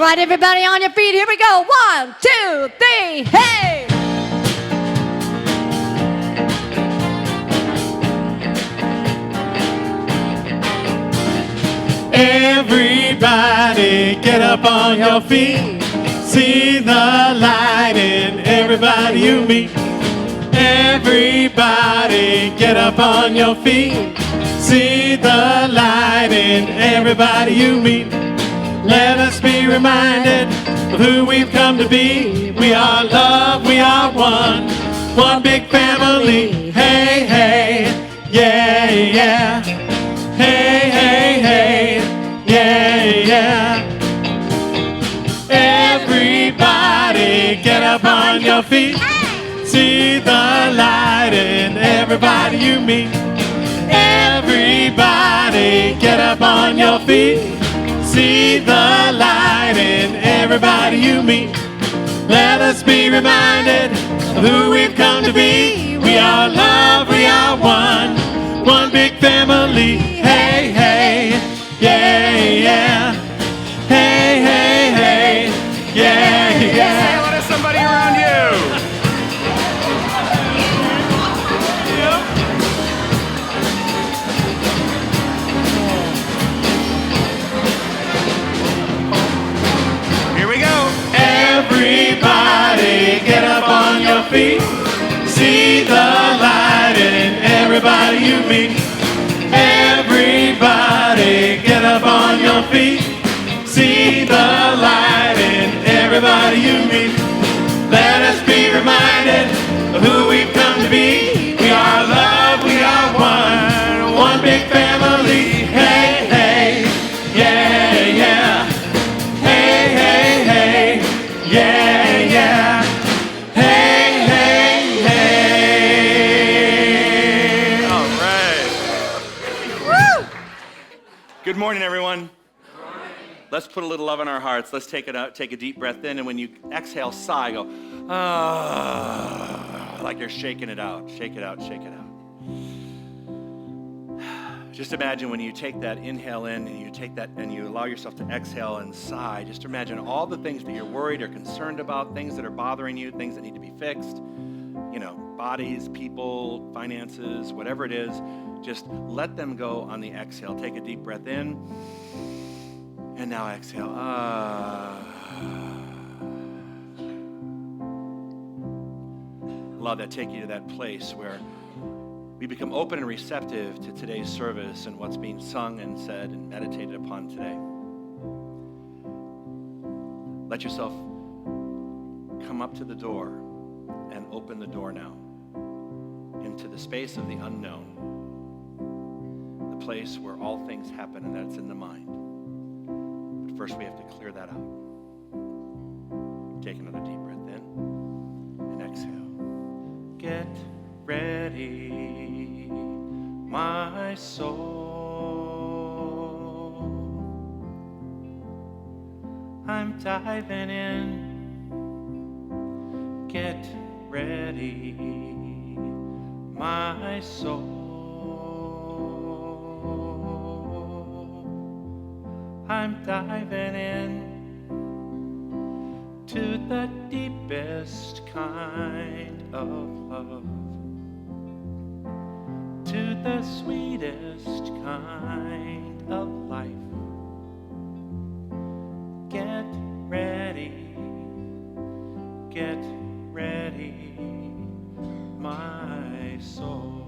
Right, everybody on your feet. Here we go. 1, 2, 3, hey! Everybody get up on your feet. See the light in everybody you meet. Everybody get up on your feet. See the light in everybody you meet. Let us be reminded of who we've come to be. We are love, we are one big family. Hey, hey, yeah, yeah. Hey, hey, hey, yeah, yeah. Everybody get up on your feet. See the light in everybody you meet. Everybody get up on your feet. See the light in everybody you meet. Let us be reminded of who we've come to be. We are love, we are one big family. Hey, hey, yeah, yeah. Hey, hey, hey, yeah, yeah. Say hello to somebody around you. Here we go. Everybody get up on your feet. See the light in everybody you meet. Everybody get up on your feet. See the light in everybody you meet. Let us be reminded of who we've come to be. We are love, we are one big family. Hey, hey, yeah, yeah. Hey, hey, hey, yeah, yeah. Hey, hey, hey. All right. Woo! Good morning, everyone. Let's put a little love in our hearts. Let's take it out. Take a deep breath in, and when you exhale, sigh. Go, ah, like you're shaking it out. Shake it out. Shake it out. Just imagine when you take that inhale in, and you take that, and you allow yourself to exhale and sigh. Just imagine all the things that you're worried or concerned about, things that are bothering you, things that need to be fixed. You know, bodies, people, finances, whatever it is. Just let them go on the exhale. Take a deep breath in. And now exhale. Allow that to take you to that place where we become open and receptive to today's service and what's being sung and said and meditated upon today. Let yourself come up to the door and open the door now into the space of the unknown, the place where all things happen, and that's in the mind. First, we have to clear that out. Take another deep breath in and exhale. Get ready, my soul. I'm diving in. Get ready, my soul. I'm diving in to the deepest kind of love, to the sweetest kind of life. Get ready, my soul.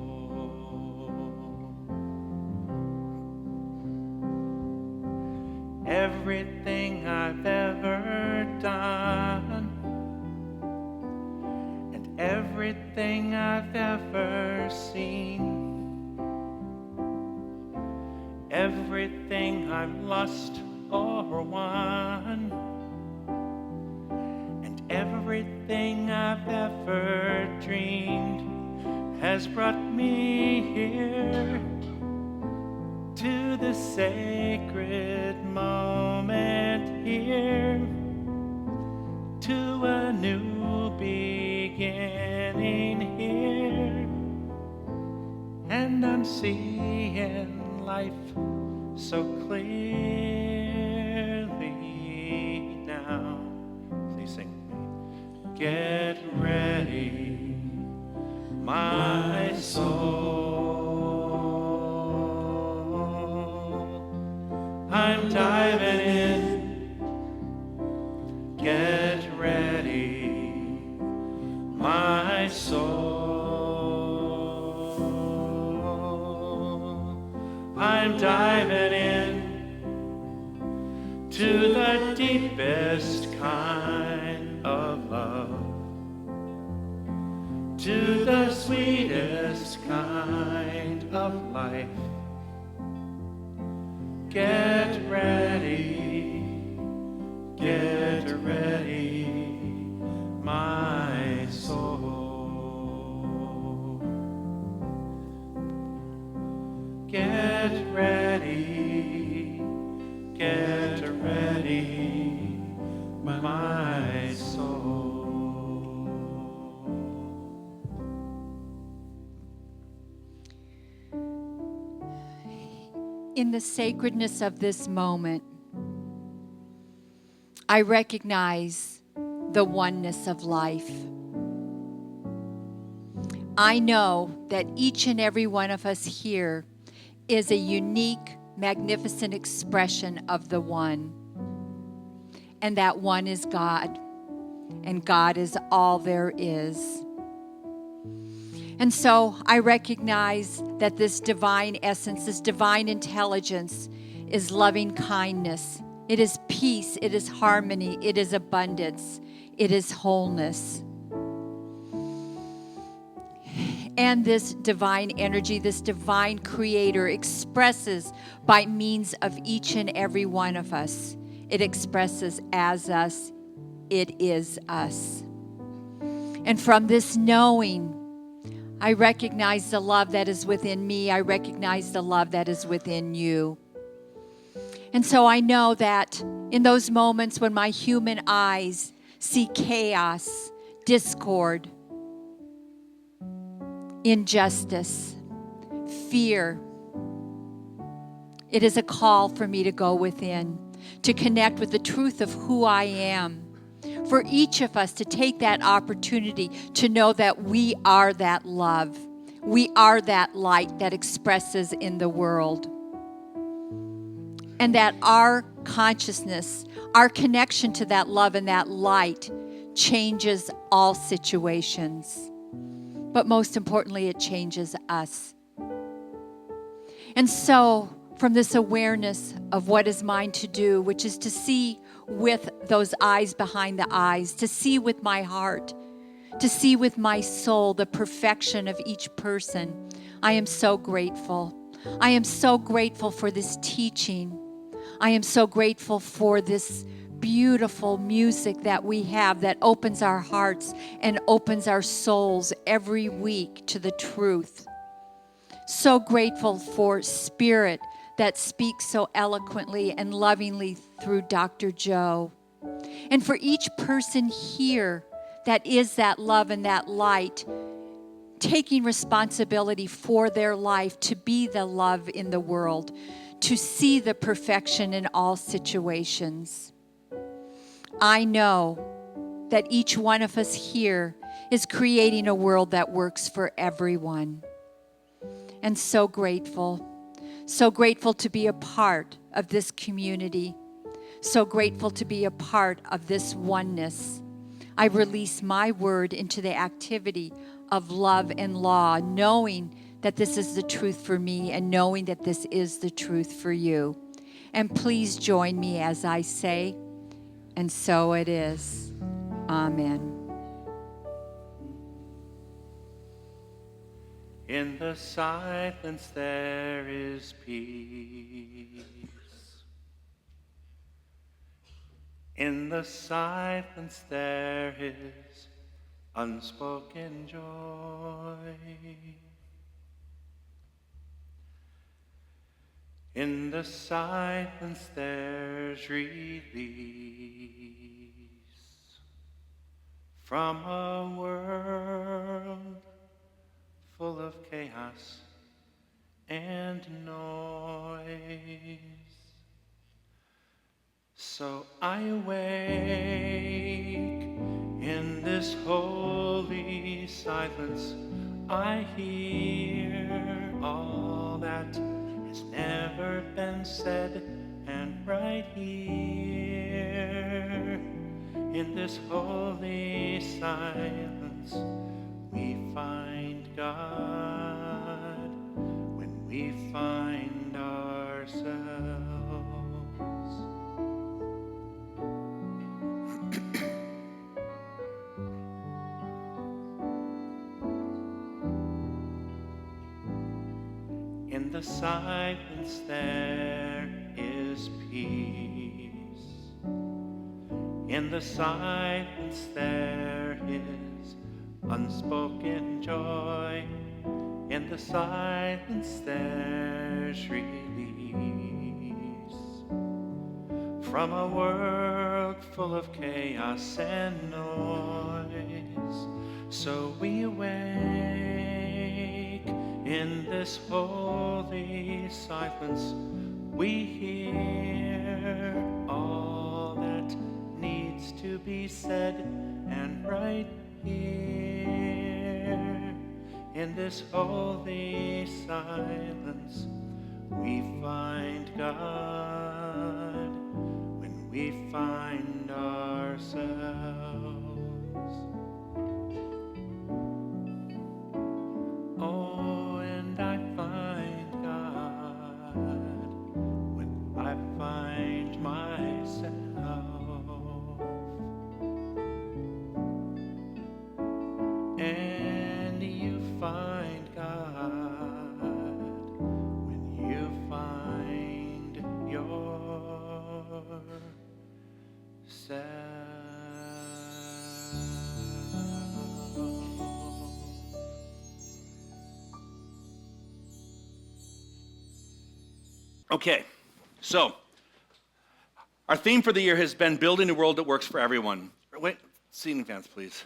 Everything I've ever done and everything I've ever seen, everything I've lost or won, and everything I've ever dreamed has brought me here to the sacred moment here, to a new beginning here, and I'm seeing life so clearly now. Get ready, my soul. I'm diving in. Get ready, my soul. I'm diving in to the deepest kind of love, to the sweetest kind of life. Get ready, my soul. Get ready, my soul. In the sacredness of this moment, I recognize the oneness of life. I know that each and every one of us here is a unique, magnificent expression of the one. And that one is God. And God is all there is. And so I recognize that this divine essence, this divine intelligence is loving kindness. It is peace. It is harmony. It is abundance. It is wholeness. And this divine energy, this divine creator expresses by means of each and every one of us. It expresses as us. It is us. And from this knowing, I recognize the love that is within me. I recognize the love that is within you. And so I know that in those moments when my human eyes see chaos, discord, injustice, fear, it is a call for me to go within, to connect with the truth of who I am. For each of us to take that opportunity to know that we are that love. We are that light that expresses in the world. And that our consciousness, our connection to that love and that light changes all situations. But most importantly, it changes us. And so, from this awareness of what is mine to do, which is to see with those eyes behind the eyes, to see with my heart, to see with my soul the perfection of each person, I am so grateful. I am so grateful for this teaching. I am so grateful for this beautiful music that we have that opens our hearts and opens our souls every week to the truth. So grateful for Spirit that speaks so eloquently and lovingly through Dr. Joe. And for each person here that is that love and that light, taking responsibility for their life to be the love in the world, to see the perfection in all situations. I know that each one of us here is creating a world that works for everyone. And so grateful to be a part of this community, so grateful to be a part of this oneness. I release my word into the activity of love and law, knowing that this is the truth for me and knowing that this is the truth for you. And please join me as I say, and so it is. Amen. In the silence there is peace. In the silence there is unspoken joy. In the silence there's release from a world full of chaos and noise. So I awake in this this holy silence, I hear all that has never been said, and right here in this holy silence, we find God when we find ourselves. In the silence there is peace. In the silence there is unspoken joy. In the silence there's release from a world full of chaos and noise. So we awake in this holy silence. We hear all that needs to be said, and right here in this holy silence, we find God when we find ourselves. Oh, and I find God when I find myself. And you find God when you find yourself. Okay, so our theme for the year has been building a world that works for everyone. Wait, seating fans, please.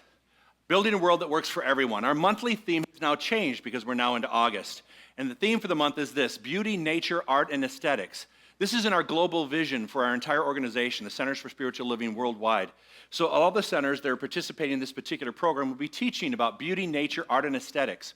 Building a world that works for everyone. Our monthly theme has now changed because we're now into August. And the theme for the month is this: beauty, nature, art, and aesthetics. This is in our global vision for our entire organization, the Centers for Spiritual Living worldwide. So all the centers that are participating in this particular program will be teaching about beauty, nature, art, and aesthetics.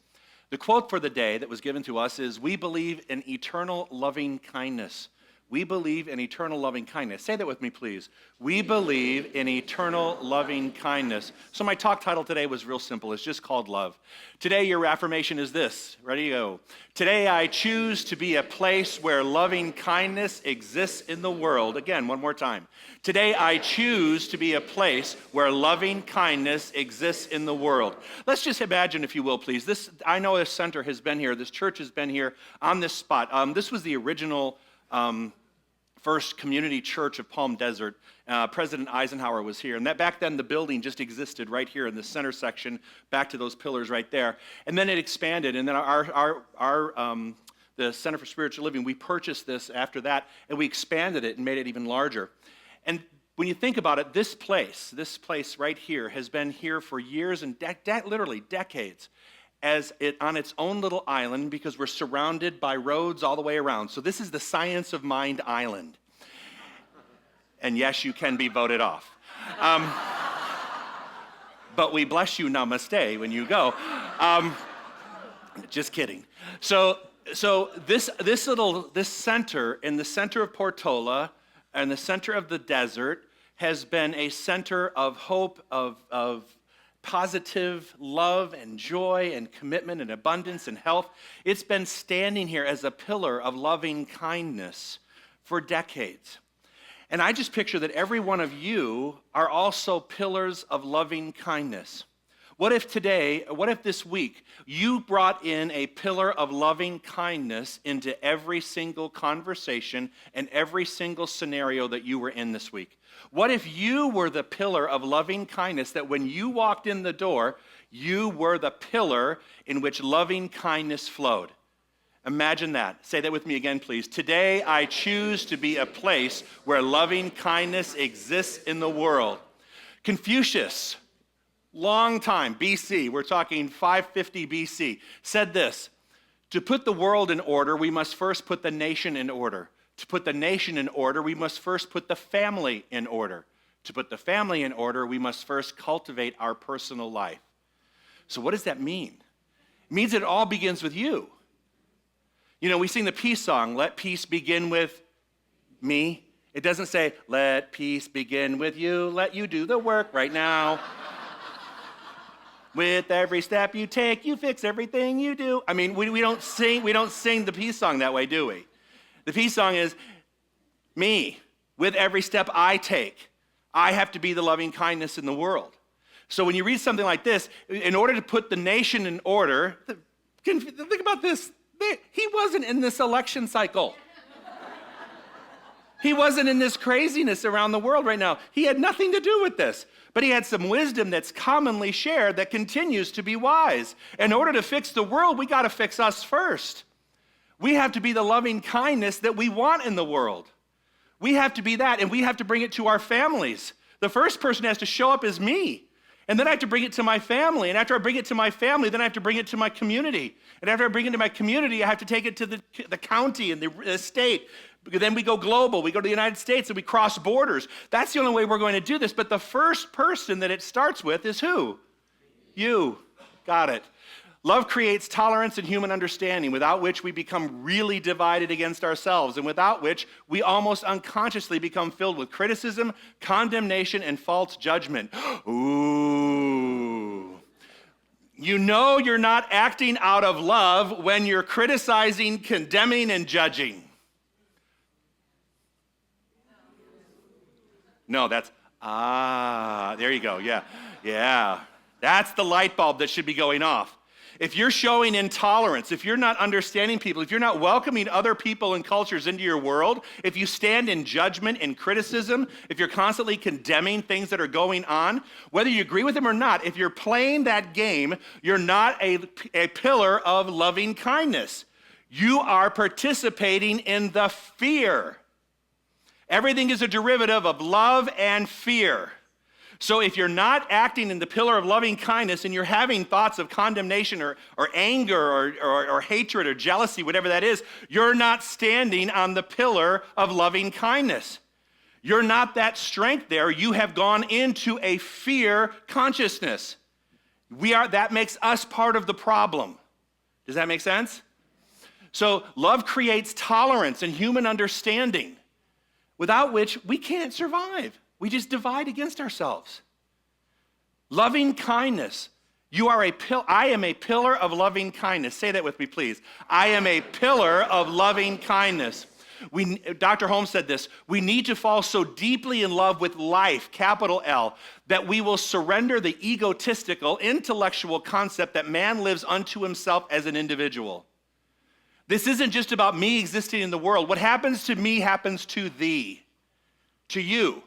The quote for the day that was given to us is, "We believe in eternal loving kindness." We believe in eternal loving kindness. Say that with me, please. We believe in eternal loving kindness. So my talk title today was real simple. It's just called love. Today, your affirmation is this. Ready to go. Today, I choose to be a place where loving kindness exists in the world. Again, one more time. Today, I choose to be a place where loving kindness exists in the world. Let's just imagine, if you will, please. I know this center has been here. This church has been here on this spot. This was the original First Community Church of Palm Desert. President Eisenhower was here. And that back then, the building just existed right here in the center section, back to those pillars right there. And then it expanded. And then the Center for Spiritual Living, we purchased this after that, and we expanded it and made it even larger. And when you think about it, this place right here has been here for years and literally decades, as it on its own little island, because we're surrounded by roads all the way around. So this is the Science of Mind Island. And yes, you can be voted off. But we bless you, namaste, when you go. Just kidding. So this center in the center of Portola and the center of the desert has been a center of hope, of positive love and joy and commitment and abundance and health. It's been standing here as a pillar of loving kindness for decades. And I just picture that every one of you are also pillars of loving kindness. What if this week, you brought in a pillar of loving kindness into every single conversation and every single scenario that you were in this week? What if you were the pillar of loving kindness, that when you walked in the door, you were the pillar in which loving kindness flowed? Imagine that. Say that with me again, please. Today, I choose to be a place where loving kindness exists in the world. Confucius, long time, BC, we're talking 550 BC, said this: to put the world in order, we must first put the nation in order. To put the nation in order, we must first put the family in order. To put the family in order, we must first cultivate our personal life. So what does that mean? It means that it all begins with you. You know, we sing the peace song, let peace begin with me. It doesn't say, let peace begin with you, let you do the work right now. With every step you take, you fix everything you do. I mean, we don't sing the peace song that way, do we? The peace song is me. With every step I take, I have to be the loving kindness in the world. So when you read something like this, in order to put the nation in order, think about this. He wasn't in this election cycle. He wasn't in this craziness around the world right now. He had nothing to do with this. But he had some wisdom that's commonly shared that continues to be wise. In order to fix the world, we got to fix us first. We have to be the loving kindness that we want in the world. We have to be that, and we have to bring it to our families. The first person has to show up as me. And then I have to bring it to my family. And after I bring it to my family, then I have to bring it to my community. And after I bring it to my community, I have to take it to the county and the state. Then we go global. We go to the United States and we cross borders. That's the only way we're going to do this. But the first person that it starts with is who? You. Got it. Love creates tolerance and human understanding, without which we become really divided against ourselves, and without which we almost unconsciously become filled with criticism, condemnation, and false judgment. Ooh. You know you're not acting out of love when you're criticizing, condemning, and judging. No, that's, there you go, yeah. That's the light bulb that should be going off. If you're showing intolerance, if you're not understanding people, if you're not welcoming other people and cultures into your world, if you stand in judgment and criticism, if you're constantly condemning things that are going on, whether you agree with them or not, if you're playing that game, you're not a pillar of loving kindness. You are participating in the fear. Everything is a derivative of love and fear. So if you're not acting in the pillar of loving kindness and you're having thoughts of condemnation or anger or hatred or jealousy, whatever that is, you're not standing on the pillar of loving kindness. You're not that strength there. You have gone into a fear consciousness. That makes us part of the problem. Does that make sense? So love creates tolerance and human understanding, without which we can't survive. We just divide against ourselves. Loving kindness. I am a pillar of loving kindness. Say that with me, please. I am a pillar of loving kindness. Dr. Holmes said this, we need to fall so deeply in love with life, capital L, that we will surrender the egotistical, intellectual concept that man lives unto himself as an individual. This isn't just about me existing in the world. What happens to me happens to thee, to you.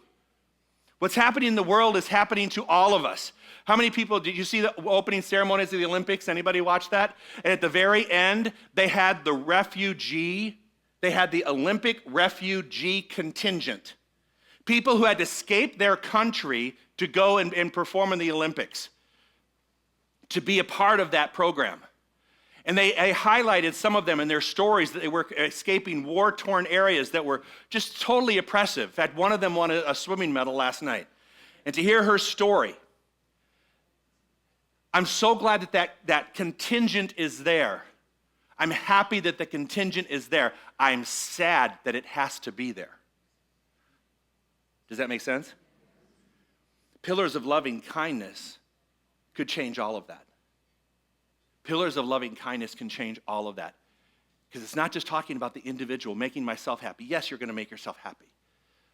What's happening in the world is happening to all of us. How many people, did you see the opening ceremonies of the Olympics? Anybody watch that? And at the very end, they had the Olympic refugee contingent. People who had to escape their country to go and perform in the Olympics, to be a part of that program. And they highlighted some of them in their stories that they were escaping war-torn areas that were just totally oppressive. In fact, one of them won a swimming medal last night. And to hear her story, I'm so glad that contingent is there. I'm happy that the contingent is there. I'm sad that it has to be there. Does that make sense? Pillars of loving kindness could change all of that. Pillars of loving kindness can change all of that. Because it's not just talking about the individual, making myself happy. Yes, you're going to make yourself happy.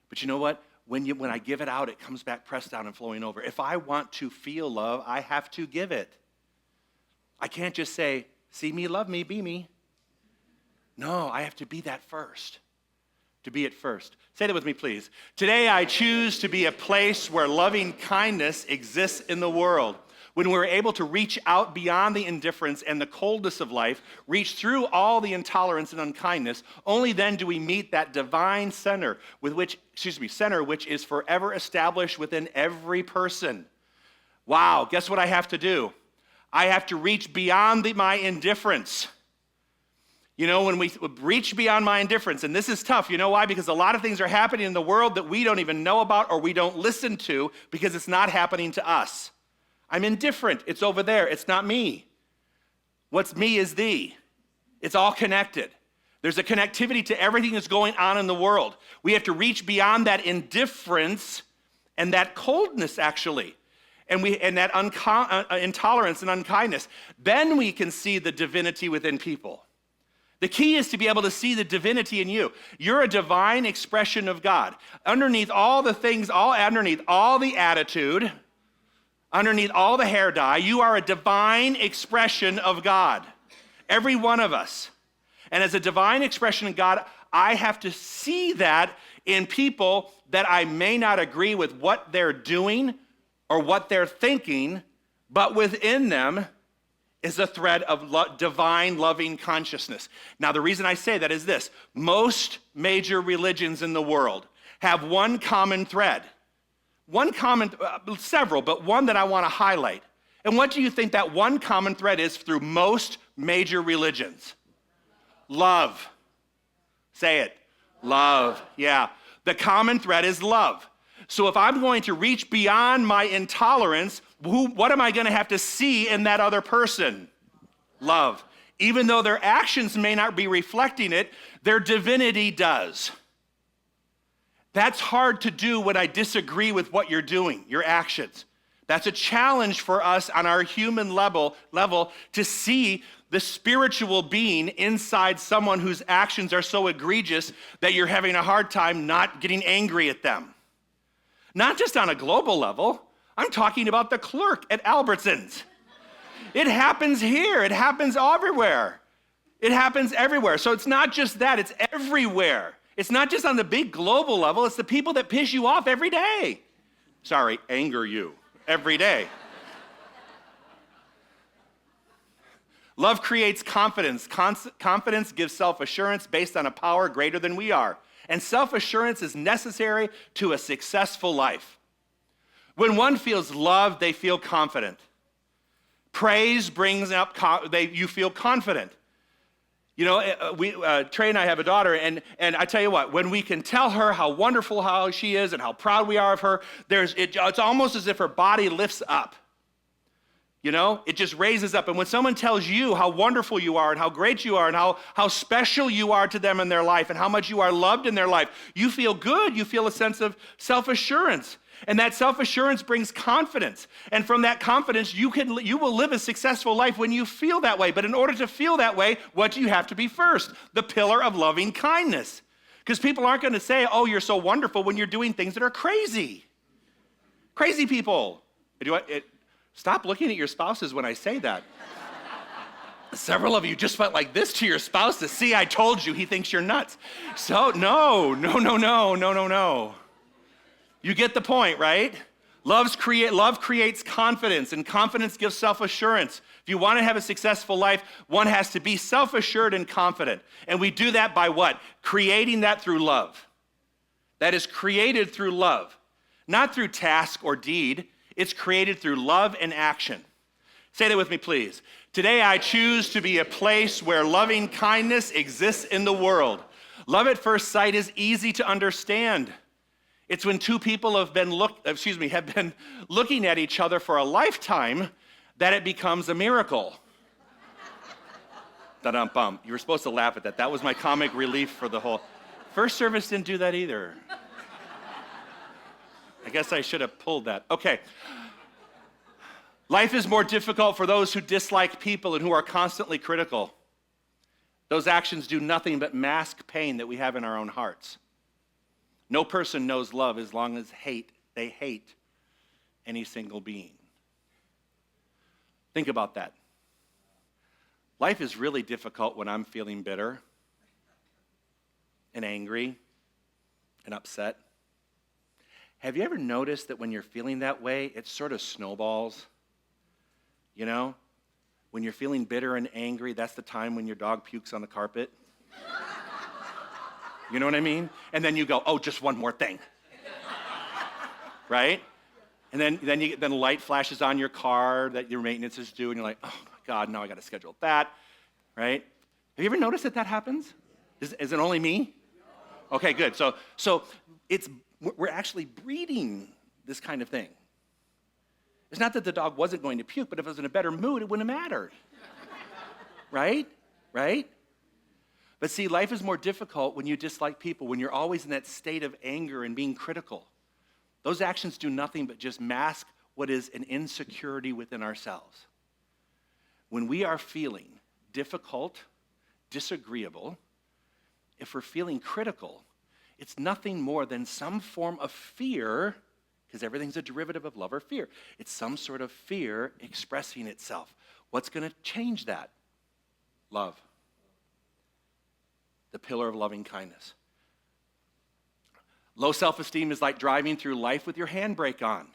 But you know what? When I give it out, it comes back pressed down and flowing over. If I want to feel love, I have to give it. I can't just say, see me, love me, be me. No, I have to be that first. To be it first. Say that with me, please. Today I choose to be a place where loving kindness exists in the world. When we're able to reach out beyond the indifference and the coldness of life, reach through all the intolerance and unkindness, only then do we meet that divine center which is forever established within every person. Wow, guess what I have to do? I have to reach beyond my indifference. You know, when we reach beyond my indifference, and this is tough. You know why? Because a lot of things are happening in the world that we don't even know about or we don't listen to because it's not happening to us. I'm indifferent. It's over there. It's not me. What's me is thee. It's all connected. There's a connectivity to everything that's going on in the world. We have to reach beyond that indifference and that coldness, actually, and that intolerance and unkindness. Then we can see the divinity within people. The key is to be able to see the divinity in you. You're a divine expression of God. Underneath all the things, underneath all the attitude, underneath all the hair dye, you are a divine expression of God. Every one of us. And as a divine expression of God, I have to see that in people that I may not agree with what they're doing or what they're thinking, but within them is a thread of divine loving consciousness. Now, the reason I say that is this. Most major religions in the world have one common thread. Several, but one that I want to highlight. And what do you think that one common thread is through most major religions? Love. Say it. Love. Yeah. The common thread is love. So if I'm going to reach beyond my intolerance, what am I going to have to see in that other person? Love. Even though their actions may not be reflecting it, their divinity does. That's hard to do when I disagree with what you're doing, your actions. That's a challenge for us on our human level to see the spiritual being inside someone whose actions are so egregious that you're having a hard time not getting angry at them. Not just on a global level. I'm talking about the clerk at Albertsons. It happens here. It happens everywhere. It happens everywhere. So it's not just that. It's everywhere. It's not just on the big global level. It's the people that piss you off every day. Sorry, anger you every day. Love creates confidence. Confidence gives self-assurance based on a power greater than we are. And self-assurance is necessary to a successful life. When one feels loved, they feel confident. Praise brings up, you feel confident. You know, Trey and I have a daughter, and I tell you what, when we can tell her how wonderful how she is and how proud we are of her, it's almost as if her body lifts up. You know, it just raises up. And when someone tells you how wonderful you are and how great you are and how special you are to them in their life and how much you are loved in their life, you feel good. You feel a sense of self-assurance. And that self-assurance brings confidence. And from that confidence, you will live a successful life when you feel that way. But in order to feel that way, what do you have to be first? The pillar of loving kindness. Because people aren't going to say, oh, you're so wonderful when you're doing things that are crazy. Crazy people. Stop looking at your spouses when I say that. Several of you just went like this to your spouse to see, I told you, he thinks you're nuts. So, no. You get the point, right? Love creates confidence, and confidence gives self-assurance. If you want to have a successful life, one has to be self-assured and confident. And we do that by what? Creating that through love. That is created through love. Not through task or deed. It's created through love and action. Say that with me, please. Today I choose to be a place where loving kindness exists in the world. Love at first sight is easy to understand. It's when two people have been looking at each other for a lifetime that it becomes a miracle. Da-dum-bum. You were supposed to laugh at that. That was my comic relief for the whole. First service didn't do that either. I guess I should have pulled that. Okay. Life is more difficult for those who dislike people and who are constantly critical. Those actions do nothing but mask pain that we have in our own hearts. No person knows love as long as they hate any single being. Think about that. Life is really difficult when I'm feeling bitter and angry and upset. Have you ever noticed that when you're feeling that way, it sort of snowballs? You know, when you're feeling bitter and angry, that's the time when your dog pukes on the carpet. You know what I mean? And then you go, oh, just one more thing. Right? And then the light flashes on your car that your maintenance is due, and you're like, oh, my God, now I got to schedule that. Right? Have you ever noticed that happens? Is it only me? Okay, good. So we're actually breeding this kind of thing. It's not that the dog wasn't going to puke, but if it was in a better mood, it wouldn't have mattered. Right? Right? But see, life is more difficult when you dislike people, when you're always in that state of anger and being critical. Those actions do nothing but just mask what is an insecurity within ourselves. When we are feeling difficult, disagreeable, if we're feeling critical, it's nothing more than some form of fear, because everything's a derivative of love or fear. It's some sort of fear expressing itself. What's going to change that? Love. The pillar of loving kindness. Low self-esteem is like driving through life with your handbrake on.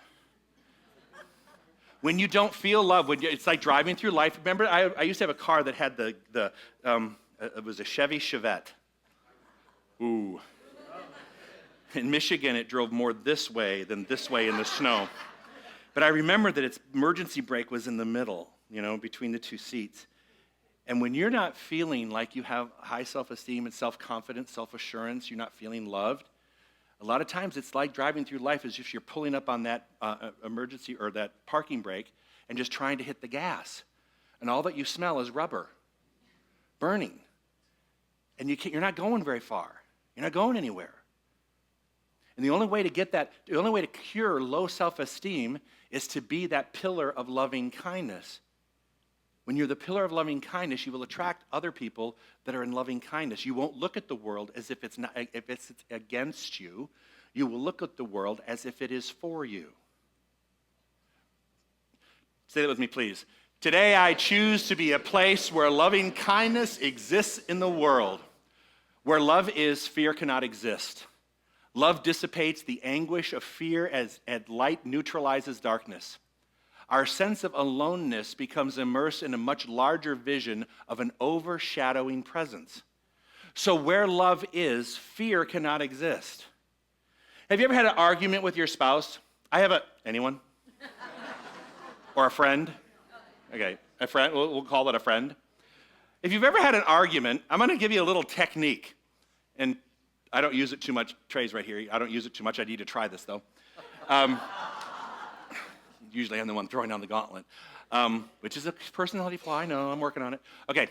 When you don't feel love, it's like driving through life. Remember, I used to have a car that had it was a Chevy Chevette. Ooh. In Michigan, it drove more this way than this way in the snow. But I remember that its emergency brake was in the middle, between the two seats. And when you're not feeling like you have high self-esteem and self-confidence, self-assurance, you're not feeling loved, a lot of times it's like driving through life as if you're pulling up on that emergency or that parking brake and just trying to hit the gas. And all that you smell is rubber, burning. And you're not going very far. You're not going anywhere. And the only way to cure low self-esteem is to be that pillar of loving kindness. When you're the pillar of loving kindness, you will attract other people that are in loving kindness. You won't look at the world as if it's against you. You will look at the world as if it is for you. Say that with me, please. Today I choose to be a place where loving kindness exists in the world. Where love is, fear cannot exist. Love dissipates the anguish of fear as light neutralizes darkness. Our sense of aloneness becomes immersed in a much larger vision of an overshadowing presence. So where love is, fear cannot exist. Have you ever had an argument with your spouse? Anyone? Or a friend? Okay, a friend, we'll call it a friend. If you've ever had an argument, I'm going to give you a little technique. And I don't use it too much. Trey's right here. I don't use it too much. I need to try this, though. Usually I'm the one throwing down the gauntlet, which is a personality flaw. I know, I'm working on it. Okay,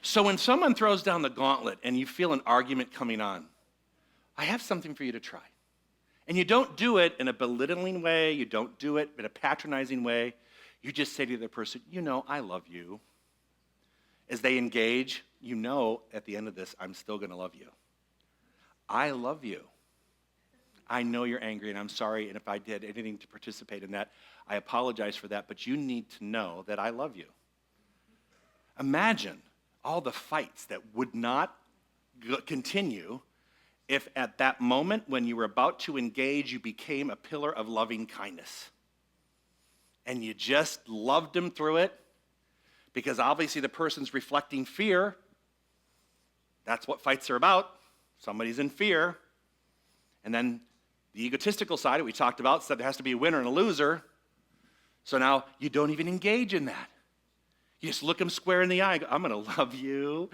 so when someone throws down the gauntlet and you feel an argument coming on, I have something for you to try. And you don't do it in a belittling way. You don't do it in a patronizing way. You just say to the other person, I love you. As they engage, at the end of this, I'm still going to love you. I love you. I know you're angry, and I'm sorry, and if I did anything to participate in that, I apologize for that, but you need to know that I love you. Imagine all the fights that would not continue if at that moment when you were about to engage, you became a pillar of loving kindness. And you just loved them through it, because obviously the person's reflecting fear. That's what fights are about. Somebody's in fear. And then the egotistical side that we talked about said there has to be a winner and a loser. So now you don't even engage in that. You just look them square in the eye and go, I'm going to love you.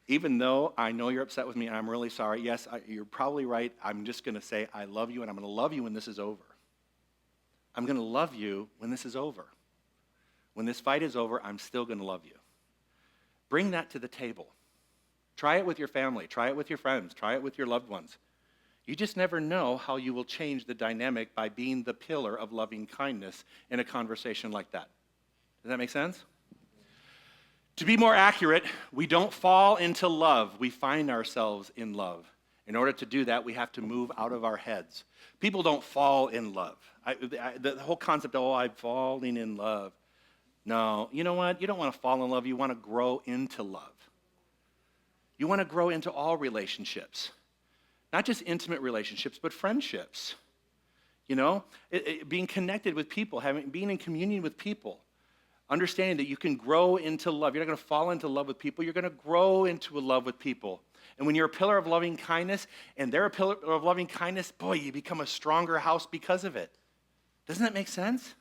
Even though I know you're upset with me and I'm really sorry. Yes, you're probably right. I'm just going to say I love you, and I'm going to love you when this is over. I'm going to love you when this is over. When this fight is over, I'm still going to love you. Bring that to the table. Try it with your family. Try it with your friends. Try it with your loved ones. You just never know how you will change the dynamic by being the pillar of loving kindness in a conversation like that. Does that make sense? To be more accurate, we don't fall into love. We find ourselves in love. In order to do that, we have to move out of our heads. People don't fall in love. The whole concept of, I'm falling in love. No, you know what? You don't want to fall in love. You want to grow into love. You want to grow into all relationships. Not just intimate relationships, but friendships. Being connected with people, being in communion with people. Understanding that you can grow into love. You're not going to fall into love with people. You're going to grow into a love with people. And when you're a pillar of loving kindness and they're a pillar of loving kindness, boy, you become a stronger house because of it. Doesn't that make sense?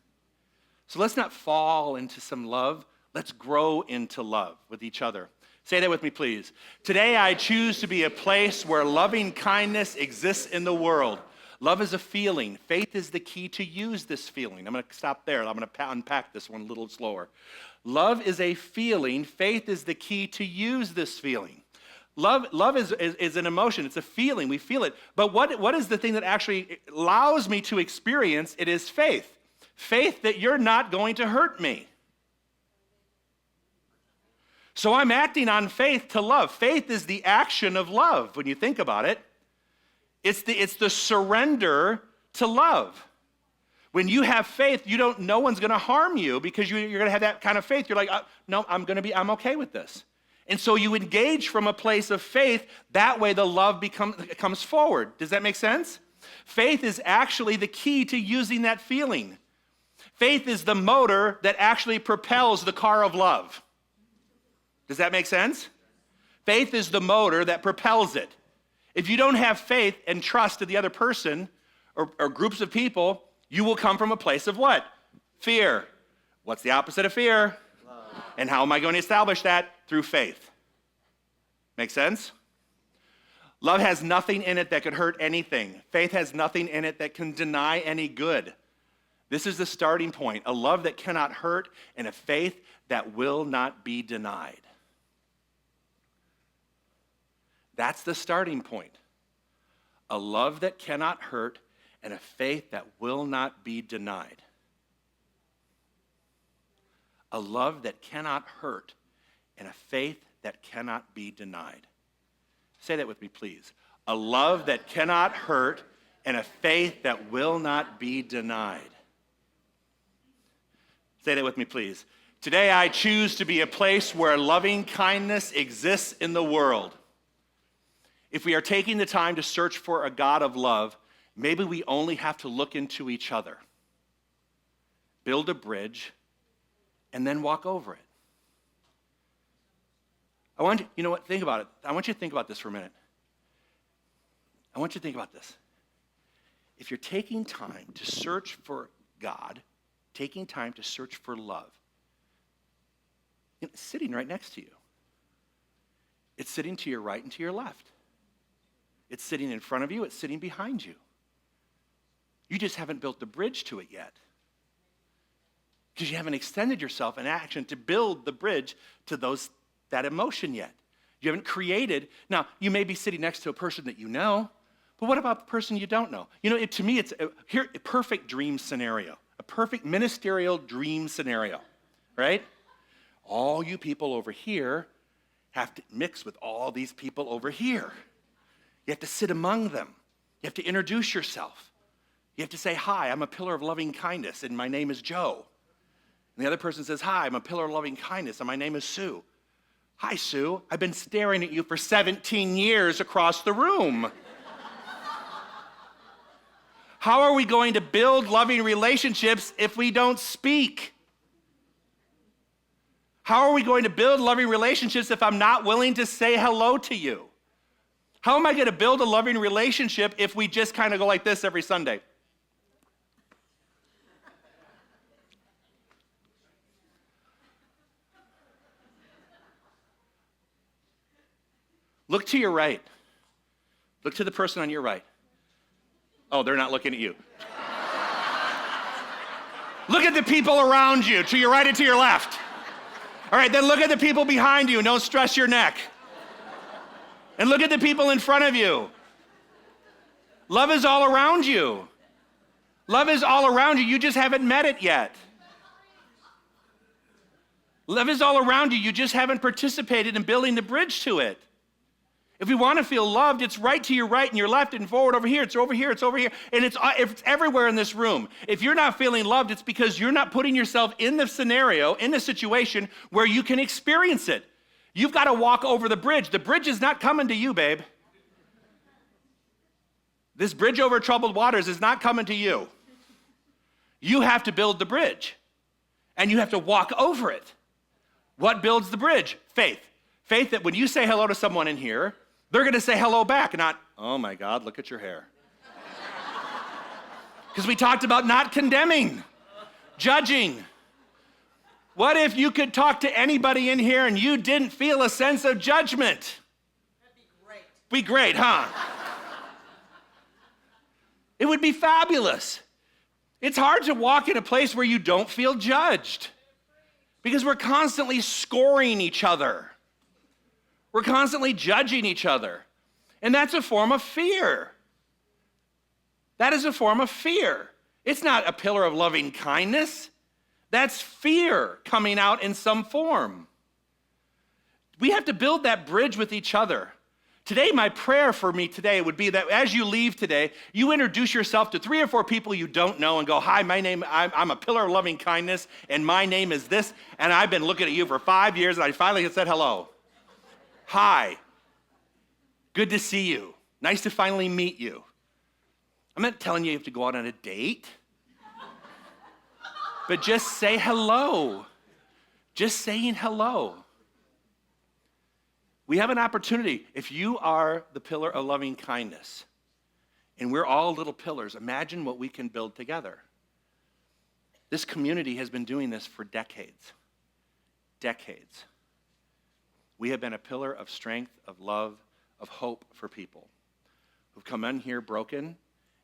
So let's not fall into some love. Let's grow into love with each other. Say that with me, please. Today I choose to be a place where loving kindness exists in the world. Love is a feeling. Faith is the key to use this feeling. I'm going to stop there. I'm going to unpack this one a little slower. Love is a feeling. Faith is the key to use this feeling. Love is an emotion. It's a feeling. We feel it. But what is the thing that actually allows me to experience? It is faith. Faith that you're not going to hurt me. So I'm acting on faith to love. Faith is the action of love when you think about it. It's the surrender to love. When you have faith, no one's going to harm you because you're going to have that kind of faith. You're like, no, I'm okay with this. And so you engage from a place of faith. That way the love comes forward. Does that make sense? Faith is actually the key to using that feeling. Faith is the motor that actually propels the car of love. Does that make sense? Faith is the motor that propels it. If you don't have faith and trust in the other person or groups of people, you will come from a place of what? Fear. What's the opposite of fear? Love. And how am I going to establish that? Through faith. Make sense? Love has nothing in it that could hurt anything. Faith has nothing in it that can deny any good. This is the starting point. A love that cannot hurt and a faith that will not be denied. That's the starting point. A love that cannot hurt and a faith that will not be denied. A love that cannot hurt and a faith that cannot be denied. Say that with me, please. A love that cannot hurt and a faith that will not be denied. Say that with me, please. Today I choose to be a place where loving kindness exists in the world. If we are taking the time to search for a God of love, maybe we only have to look into each other, build a bridge, and then walk over it. You know what? Think about it. I want you to think about this for a minute. I want you to think about this. If you're taking time to search for God, taking time to search for love, it's sitting right next to you. It's sitting to your right and to your left. It's sitting in front of you. It's sitting behind you. You just haven't built the bridge to it yet because you haven't extended yourself in action to build the bridge to that emotion yet. You haven't created. Now, you may be sitting next to a person that you know, but what about the person you don't know? To me, it's a perfect dream scenario, a perfect ministerial dream scenario, right? All you people over here have to mix with all these people over here. You have to sit among them. You have to introduce yourself. You have to say, hi, I'm a pillar of loving kindness, and my name is Joe. And the other person says, hi, I'm a pillar of loving kindness, and my name is Sue. Hi, Sue. I've been staring at you for 17 years across the room. How are we going to build loving relationships if we don't speak? How are we going to build loving relationships if I'm not willing to say hello to you? How am I going to build a loving relationship if we just kind of go like this every Sunday? Look to your right. Look to the person on your right. Oh, they're not looking at you. Look at the people around you, to your right and to your left. All right, then look at the people behind you. Don't stress your neck. And look at the people in front of you. Love is all around you. Love is all around you. You just haven't met it yet. Love is all around you. You just haven't participated in building the bridge to it. If we want to feel loved, it's right to your right and your left and forward over here. It's over here. It's over here. And it's everywhere in this room. If you're not feeling loved, it's because you're not putting yourself in the scenario, in the situation where you can experience it. You've got to walk over the bridge. The bridge is not coming to you, babe. This bridge over troubled waters is not coming to you. You have to build the bridge, and you have to walk over it. What builds the bridge? Faith. Faith that when you say hello to someone in here, they're going to say hello back, not, oh my God, look at your hair. Because we talked about not condemning, judging. What if you could talk to anybody in here and you didn't feel a sense of judgment? That'd be great. Be great, huh? It would be fabulous. It's hard to walk in a place where you don't feel judged because we're constantly scoring each other. We're constantly judging each other. And that's a form of fear. That is a form of fear. It's not a pillar of loving kindness. That's fear coming out in some form. We have to build that bridge with each other. Today, my prayer for me today would be that as you leave today, you introduce yourself to 3 or 4 people you don't know and go, hi, I'm a pillar of loving kindness, and my name is this, and I've been looking at you for 5 years, and I finally said hello. Hi. Good to see you. Nice to finally meet you. I'm not telling you you have to go out on a date, but just say hello. Just saying hello. We have an opportunity. If you are the pillar of loving kindness, and we're all little pillars, imagine what we can build together. This community has been doing this for decades. Decades. We have been a pillar of strength, of love, of hope for people who've come in here broken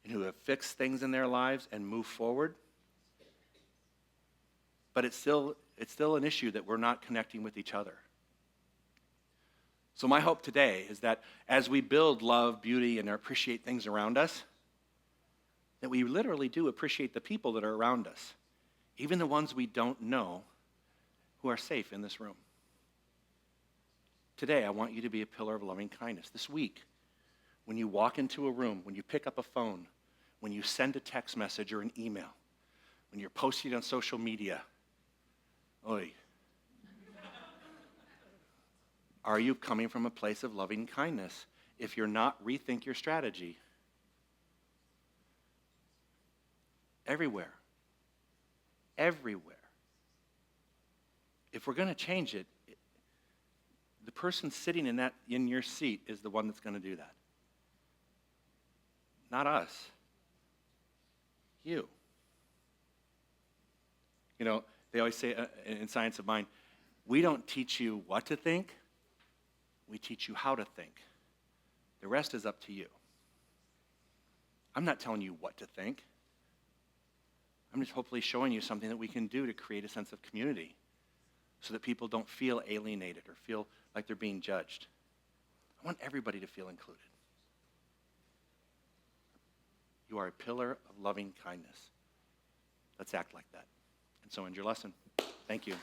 and who have fixed things in their lives and moved forward. But it's still an issue that we're not connecting with each other. So my hope today is that as we build love, beauty, and appreciate things around us, that we literally do appreciate the people that are around us, even the ones we don't know who are safe in this room. Today, I want you to be a pillar of loving kindness. This week, when you walk into a room, when you pick up a phone, when you send a text message or an email, when you're posting on social media, oi, are you coming from a place of loving kindness? If you're not, rethink your strategy. Everywhere. Everywhere. If we're going to change it, the person sitting in your seat is the one that's going to do that. Not us. You. You know, they always say in Science of Mind, we don't teach you what to think, we teach you how to think. The rest is up to you. I'm not telling you what to think. I'm just hopefully showing you something that we can do to create a sense of community so that people don't feel alienated or feel like they're being judged. I want everybody to feel included. You are a pillar of loving kindness. Let's act like that. And so end your lesson. Thank you.